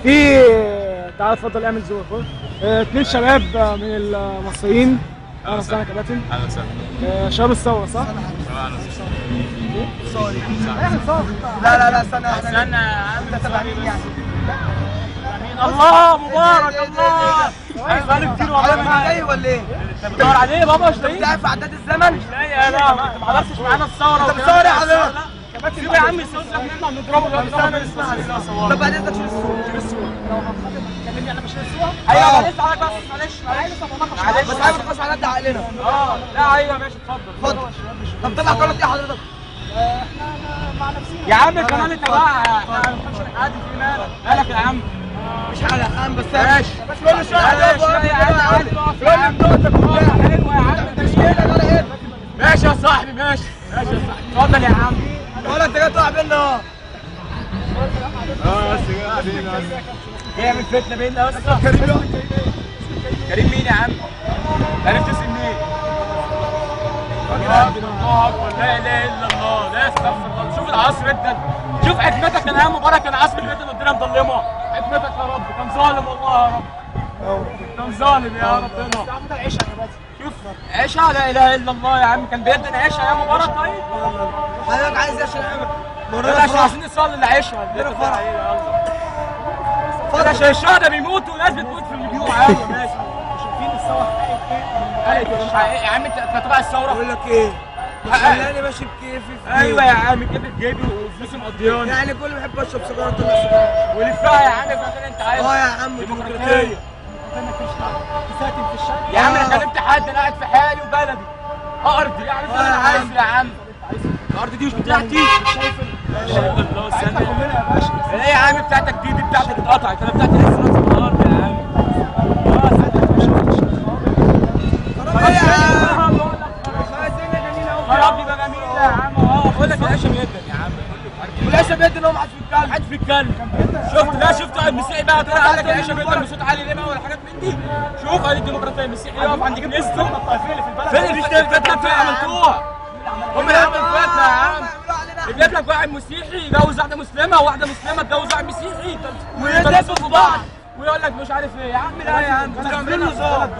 في تعال اتفضل اعمل زور. اتنين شباب من المصريين. اهلا وسهلا يا كباتن. اهلا وسهلا. شباب الثوره صح؟ اهلا وسهلا. سوري اعمل صوت. لا استنى انت تبع مين يعني؟ الله مبارك الله. بقالي كتير والله انا جاي ولا ايه؟ انت بتدور عليه بابا؟ مش لاقيه؟ انت عارف عداد الزمن؟ مش لاقي انا. انت ما حضرتش معانا الثوره. انت بتصور ايه يا حضرتك؟ سيبه يا عم الصوت ده احنا نضربه دلوقتي. طب بعد اذنك شيل الصوت. كلمني انا مش هسوق. ايوه معلش عليك بس معلش معلش بس عايز تخش على قد عقلنا. لا ايوه ماشي اتفضل. طب تبع قناه ايه حضرتك؟ احنا مع نفسنا يا عم القناه اللي تبعها. احنا ما بنخش نحادي في مالك يا عم. مش حاجه يا عم بس ماشي كل شويه يا عم ماشي يا صاحبي ماشي يا صاحبي اتفضل يا عم. ولا انت جاي تطلع بينا يعمل فتنه بيننا بس. كريم مين يا عم؟ عرفت اسم مين؟ الله اكبر لا اله الا الله لا استغفر الله. شوف العصر انت شوف حكمتك. كان ايام مبارك كان العصر اللي فات الدنيا مظلمه. حكمتك يا رب كان ظالم والله يا رب. كان ظالم يا ربنا. شوف عيشها لا اله الا الله يا عم. كان بيدنا عيشها يا مبارك. طيب حضرتك عايز ايه عشان عايزين نصلي العشاء. عشان الشهداء بيموتوا وناس بتموت في الجوع. يلا ماشي. شايفين الثوره حقيقيه يا عم. انت تبع الثوره. بقول لك ايه؟ خلاني ماشي بكيفي. ايوه يا عم كيف في جيبي وفلوسي مقضياني. يعني كل ما بحب اشرب سيجاره اطلع سيجاره ولفها يا عم في المكان اللي انت عايزه. يا عم ديمقراطيه. ساكن في الشارع يا عم. انا كلمت حد انا قاعد في حالي وبلدي ارضي يعني زي ما انا عايز يا عم. الارض دي مش بتاعتي. شايف الله استنى ايه يا عم بتاعتك دي بتاعتك اتقطعت. انا بتاعتي لسه نازله في الارض يا عم. خراب يبقى جميل يا عم. بقول لك العيشه بيدك يا عم. والعيشه بيدنا هو ما حدش بيتكلم. محدش بيتكلم. شفت ده شفت المسيحي بقى طلع قال لك العيشه بيدك بصوت عالي ليه بقى ولا حاجات من دي. شوف ادي الديمقراطيه. المسيحي يقف عند كنيسته. الطائفيه اللي في البلد فين الفتنه اللي عملتوها؟ هم اللي عملوا الفتنه يا عم. يجيب لك واحد مسيحي يجوز واحده مسلمه وواحده مسلمه تجوز واحد مسيحي ويلبسوا في بعض ويقول لك مش عارف ايه يا عم. لا يا عم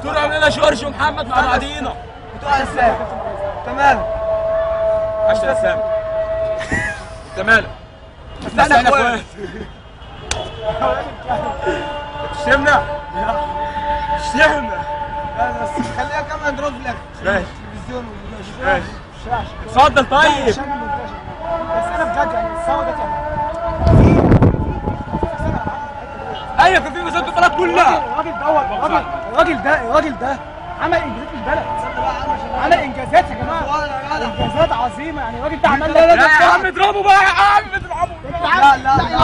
طول عمرنا جورج ومحمد مع بعضينا. بتوع السام تمام. عشان السام انت مالك؟ احنا اخوات. تشتمنا؟ تشتمنا. بس خليها كمان نضرب لك. ماشي التلفزيون ماشي اتفضل. طيب بس انا بجد يعني الثوره دي ايوه كان في مسابقه البلد كلها. الراجل ده عمل انجازات في البلد. عمل انجازات يا جماعه. انجازات عظيمه يعني. الراجل ده عمل لا يا عم اضربه بقى يا عم اضربه. لا